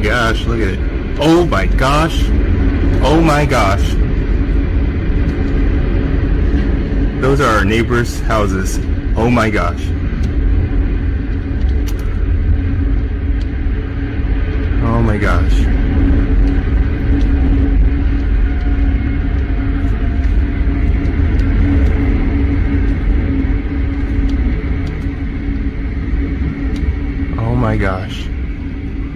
gosh, look at it. Oh my gosh. Oh my gosh. Those are our neighbors' houses. Oh my gosh. Oh my gosh. Oh my gosh.